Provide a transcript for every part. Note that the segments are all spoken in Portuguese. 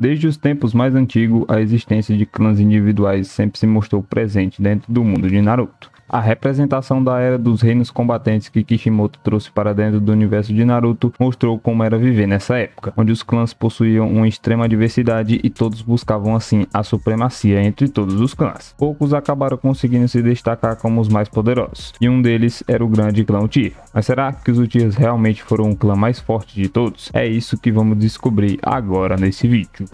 Desde os tempos mais antigos, a existência de clãs individuais sempre se mostrou presente dentro do mundo de Naruto. A representação da Era dos Reinos Combatentes que Kishimoto trouxe para dentro do universo de Naruto mostrou como era viver nessa época, onde os clãs possuíam uma extrema diversidade e todos buscavam assim a supremacia entre todos os clãs. Poucos acabaram conseguindo se destacar como os mais poderosos, e um deles era o grande clã Uchiha. Mas será que os Uchihas realmente foram o clã mais forte de todos? É isso que vamos descobrir agora nesse vídeo.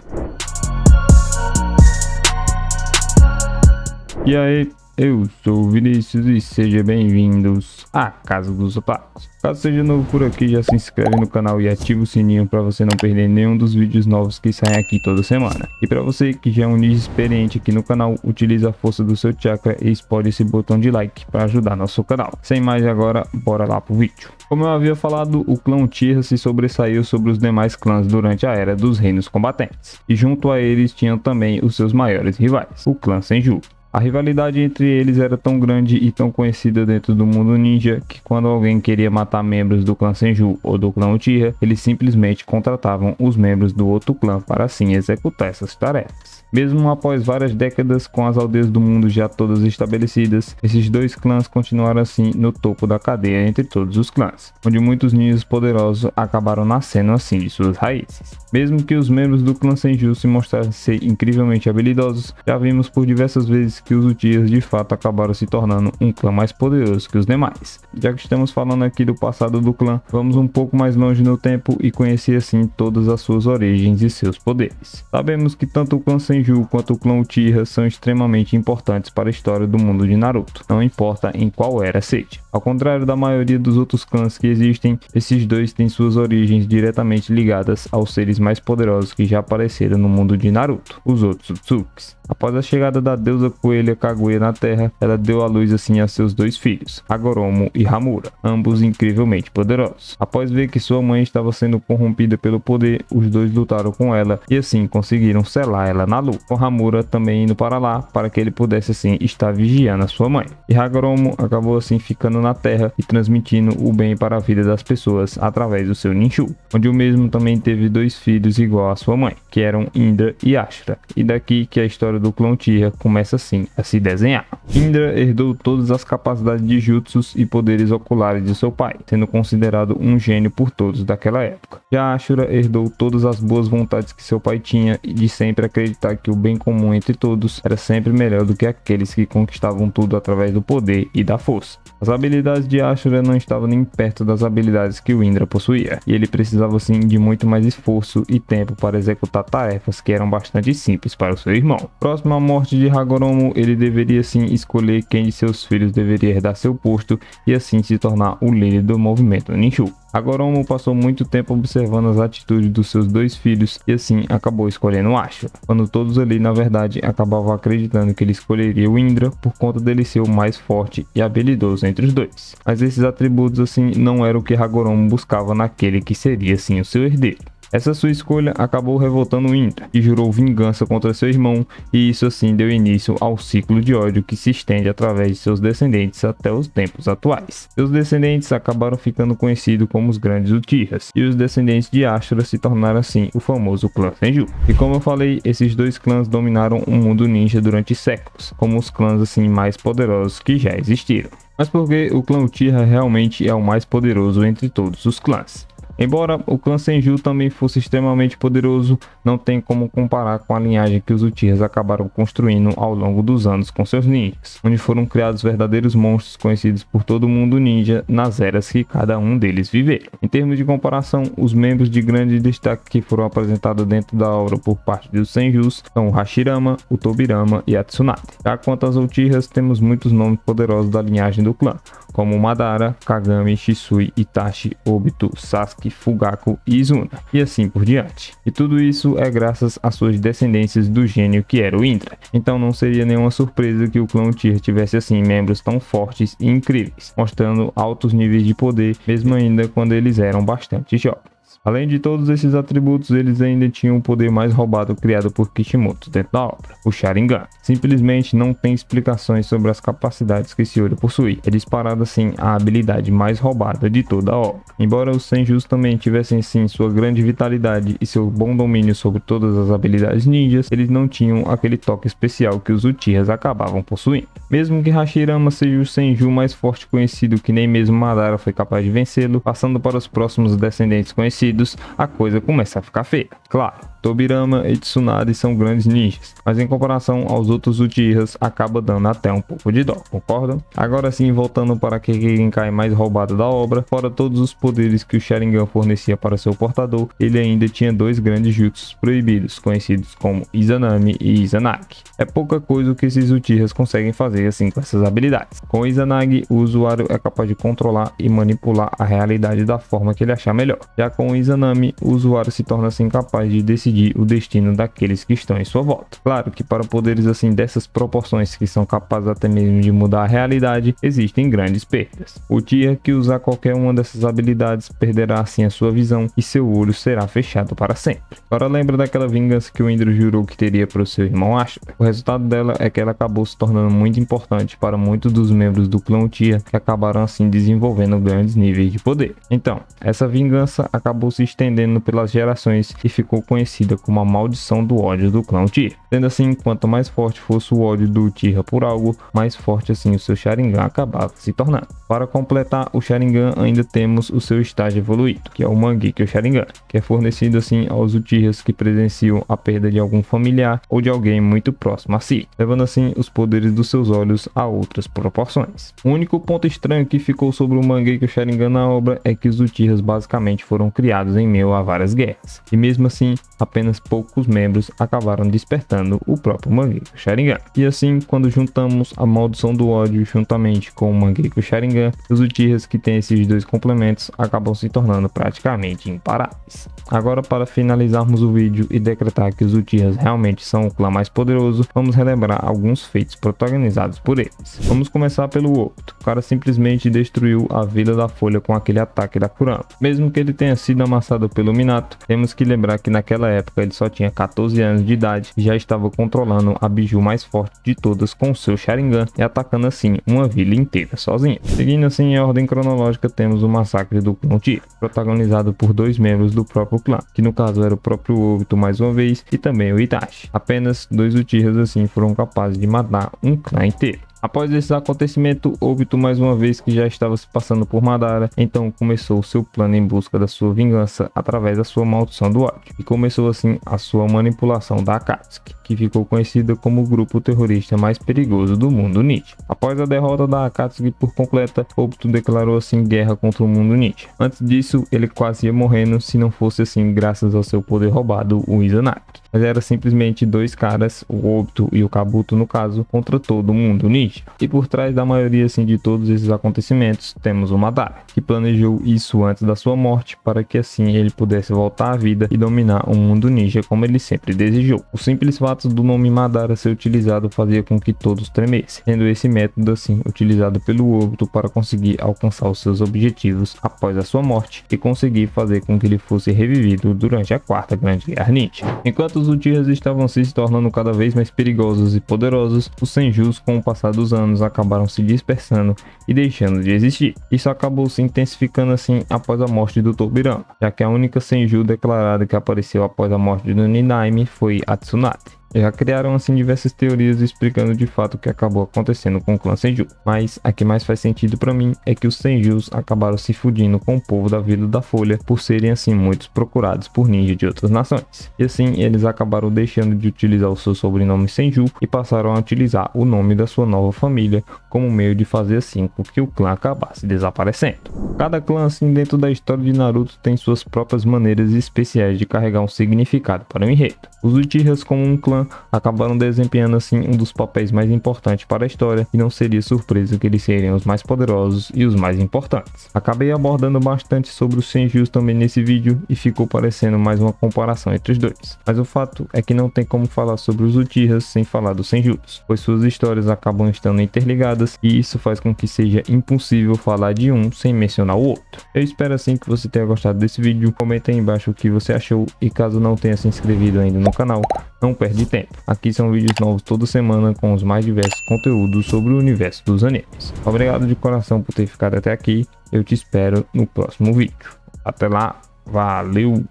E aí? Eu sou o Vinícius e sejam bem-vindos à Casa dos Otakus. Caso seja novo por aqui, já se inscreve no canal e ativa o sininho para você não perder nenhum dos vídeos novos que saem aqui toda semana. E para você que já é um ninja experiente aqui no canal, utilize a força do seu chakra e explode esse botão de like para ajudar nosso canal. Sem mais agora, bora lá pro vídeo. Como eu havia falado, o clã Uchiha se sobressaiu sobre os demais clãs durante a Era dos Reinos Combatentes. E junto a eles tinham também os seus maiores rivais, o clã Senju. A rivalidade entre eles era tão grande e tão conhecida dentro do mundo ninja que quando alguém queria matar membros do clã Senju ou do clã Uchiha, eles simplesmente contratavam os membros do outro clã para assim executar essas tarefas. Mesmo após várias décadas com as aldeias do mundo já todas estabelecidas, esses dois clãs continuaram assim no topo da cadeia entre todos os clãs, onde muitos ninjas poderosos acabaram nascendo assim de suas raízes. Mesmo que os membros do clã Senju se mostrassem ser incrivelmente habilidosos, já vimos por diversas vezes que os Uchihas de fato acabaram se tornando um clã mais poderoso que os demais. Já que estamos falando aqui do passado do clã, vamos um pouco mais longe no tempo e conhecer assim todas as suas origens e seus poderes. Sabemos que tanto o clã Senju quanto o clã Uchiha são extremamente importantes para a história do mundo de Naruto, não importa em qual era seja. Ao contrário da maioria dos outros clãs que existem, esses dois têm suas origens diretamente ligadas aos seres mais poderosos que já apareceram no mundo de Naruto, os Otsutsukis. Após a chegada da deusa coelha Kaguya na Terra, ela deu à luz assim a seus dois filhos, Hagoromo e Hamura, ambos incrivelmente poderosos. Após ver que sua mãe estava sendo corrompida pelo poder, os dois lutaram com ela e assim conseguiram selar ela na lua, com Hamura também indo para lá para que ele pudesse assim estar vigiando a sua mãe. E Hagoromo acabou assim ficando na Terra e transmitindo o bem para a vida das pessoas através do seu Ninshu, onde o mesmo também teve dois filhos igual à sua mãe, que eram Indra e Ashura. E daqui que a história do clã Uchiha começa assim a se desenhar. Indra herdou todas as capacidades de jutsus e poderes oculares de seu pai, sendo considerado um gênio por todos daquela época. Já Ashura herdou todas as boas vontades que seu pai tinha e de sempre acreditar que o bem comum entre todos era sempre melhor do que aqueles que conquistavam tudo através do poder e da força. As habilidades de Ashura não estavam nem perto das habilidades que o Indra possuía, e ele precisava assim de muito mais esforço e tempo para executar tarefas que eram bastante simples para o seu irmão. Próximo à morte de Hagoromo, ele deveria sim escolher quem de seus filhos deveria herdar seu posto e assim se tornar o líder do movimento Ninshu. Hagoromo passou muito tempo observando as atitudes dos seus dois filhos e assim acabou escolhendo Ashura, quando todos ali na verdade acabavam acreditando que ele escolheria o Indra por conta dele ser o mais forte e habilidoso entre os dois. Mas esses atributos assim não eram o que Hagoromo buscava naquele que seria assim o seu herdeiro. Essa sua escolha acabou revoltando Indra, que jurou vingança contra seu irmão, e isso assim deu início ao ciclo de ódio que se estende através de seus descendentes até os tempos atuais. Seus descendentes acabaram ficando conhecidos como os Grandes Uchihas, e os descendentes de Ashura se tornaram assim o famoso clã Senju. E como eu falei, esses dois clãs dominaram o mundo ninja durante séculos, como os clãs assim mais poderosos que já existiram. Mas por que o clã Uchiha realmente é o mais poderoso entre todos os clãs? Embora o clã Senju também fosse extremamente poderoso, não tem como comparar com a linhagem que os Uchihas acabaram construindo ao longo dos anos com seus ninjas, onde foram criados verdadeiros monstros conhecidos por todo o mundo ninja nas eras que cada um deles viveram. Em termos de comparação, os membros de grande destaque que foram apresentados dentro da obra por parte dos Senjus são o Hashirama, o Tobirama e a Tsunade. Já quanto às Uchihas, temos muitos nomes poderosos da linhagem do clã, como Madara, Kagami, Shisui, Itachi, Obito, Sasuke, Fugaku e Izuna, e assim por diante. E tudo isso é graças às suas descendências do gênio que era o Indra. Então não seria nenhuma surpresa que o clã Uchiha tivesse assim membros tão fortes e incríveis, mostrando altos níveis de poder, mesmo ainda quando eles eram bastante jovens. Além de todos esses atributos, eles ainda tinham o poder mais roubado criado por Kishimoto dentro da obra, o Sharingan. Simplesmente não tem explicações sobre as capacidades que esse olho possui. É disparado assim a habilidade mais roubada de toda a obra. Embora os Senjus também tivessem sim sua grande vitalidade e seu bom domínio sobre todas as habilidades ninjas, eles não tinham aquele toque especial que os Uchihas acabavam possuindo. Mesmo que Hashirama seja o Senju mais forte conhecido, que nem mesmo Madara foi capaz de vencê-lo, passando para os próximos descendentes conhecidos, a coisa começa a ficar feia. Claro, Tobirama e Tsunade são grandes ninjas, mas em comparação aos outros Uchihas, acaba dando até um pouco de dó, concordam? Agora sim, voltando para aquele Genkai mais roubado da obra, fora todos os poderes que o Sharingan fornecia para seu portador, ele ainda tinha dois grandes jutsus proibidos, conhecidos como Izanami e Izanagi. É pouca coisa o que esses Uchihas conseguem fazer assim com essas habilidades. Com o Izanagi, o usuário é capaz de controlar e manipular a realidade da forma que ele achar melhor. Já com o Izanami, o usuário se torna assim capaz de decidir o destino daqueles que estão em sua volta. Claro que para poderes assim dessas proporções, que são capazes até mesmo de mudar a realidade, existem grandes perdas. O Uchiha que usar qualquer uma dessas habilidades perderá assim a sua visão e seu olho será fechado para sempre. Agora lembra daquela vingança que o Indro jurou que teria para o seu irmão Ashura? O resultado dela é que ela acabou se tornando muito importante para muitos dos membros do clã Uchiha, que acabaram assim desenvolvendo grandes níveis de poder. Então, essa vingança acabou se estendendo pelas gerações e ficou conhecida como a maldição do ódio do clã Uchiha. Sendo assim, quanto mais forte fosse o ódio do Uchiha por algo, mais forte assim o seu Sharingan acabava se tornando. Para completar o Sharingan, ainda temos o seu estágio evoluído, que é o Mangekyo Sharingan, que é fornecido assim aos Uchihas que presenciam a perda de algum familiar ou de alguém muito próximo a si, levando assim os poderes dos seus olhos a outras proporções. O único ponto estranho que ficou sobre o Mangekyo Sharingan na obra é que os Uchihas basicamente foram criados em meio a várias guerras, e mesmo assim apenas poucos membros acabaram despertando o próprio Mangekyo Sharingan. E assim, quando juntamos a maldição do ódio juntamente com o Mangekyo Sharingan, os Uchihas que têm esses dois complementos acabam se tornando praticamente imparáveis. Agora, para finalizarmos o vídeo e decretar que os Uchihas realmente são o clã mais poderoso, vamos relembrar alguns feitos protagonizados por eles. Vamos começar pelo Obito. O cara simplesmente destruiu a Vila da Folha com aquele ataque da Kurama. Mesmo que ele tenha sido amassado pelo Minato, temos que lembrar que naquela época ele só tinha 14 anos de idade e já estava controlando a biju mais forte de todas com seu Sharingan e atacando assim uma vila inteira sozinho. Seguindo assim em ordem cronológica, temos o massacre do clã Uchiha, protagonizado por dois membros do próprio clã, que no caso era o próprio Obito mais uma vez e também o Itachi. Apenas dois Uchihas assim foram capazes de matar um clã inteiro. Após esse acontecimento, Obito mais uma vez que já estava se passando por Madara, então começou seu plano em busca da sua vingança através da sua maldição do ódio, e começou assim a sua manipulação da Akatsuki, que ficou conhecida como o grupo terrorista mais perigoso do mundo ninja. Após a derrota da Akatsuki por completa, Obito declarou assim guerra contra o mundo ninja. Antes disso, ele quase ia morrendo se não fosse assim graças ao seu poder roubado, o Izanagi. Mas era simplesmente dois caras, o Obito e o Kabuto no caso, contra todo o mundo ninja. E por trás da maioria assim de todos esses acontecimentos, temos o Madara, que planejou isso antes da sua morte para que assim ele pudesse voltar à vida e dominar o mundo ninja como ele sempre desejou. O simples fato do nome Madara ser utilizado fazia com que todos tremessem, sendo esse método assim utilizado pelo Obito para conseguir alcançar os seus objetivos após a sua morte e conseguir fazer com que ele fosse revivido durante a quarta grande guerra ninja. Enquanto os Uchihas estavam se tornando cada vez mais perigosos e poderosos, os Senjus com o passar dos anos acabaram se dispersando e deixando de existir. Isso acabou se intensificando assim após a morte do Tobirama, já que a única Senju declarada que apareceu após a morte do Ninaime foi a Tsunade. Já criaram assim diversas teorias explicando de fato o que acabou acontecendo com o clã Senju, mas a que mais faz sentido para mim é que os Senjus acabaram se fudindo com o povo da Vila da Folha por serem assim muitos procurados por ninjas de outras nações. E assim eles acabaram deixando de utilizar o seu sobrenome Senju e passaram a utilizar o nome da sua nova família como meio de fazer assim com que o clã acabasse desaparecendo. Cada clã assim dentro da história de Naruto tem suas próprias maneiras especiais de carregar um significado para o enredo. Os Uchihas como um clã Tenshinhan acabaram desempenhando assim um dos papéis mais importantes para a história, e não seria surpresa que eles seriam os mais poderosos e os mais importantes. Acabei abordando bastante sobre os Senjus também nesse vídeo e ficou parecendo mais uma comparação entre os dois, mas o fato é que não tem como falar sobre os Uchihas sem falar dos Senjus, pois suas histórias acabam estando interligadas e isso faz com que seja impossível falar de um sem mencionar o outro. Eu espero assim que você tenha gostado desse vídeo, comenta aí embaixo o que você achou e caso não tenha se inscrito ainda no canal, não perde tempo. Aqui são vídeos novos toda semana com os mais diversos conteúdos sobre o universo dos animes. Obrigado de coração por ter ficado até aqui, eu te espero no próximo vídeo. Até lá, valeu!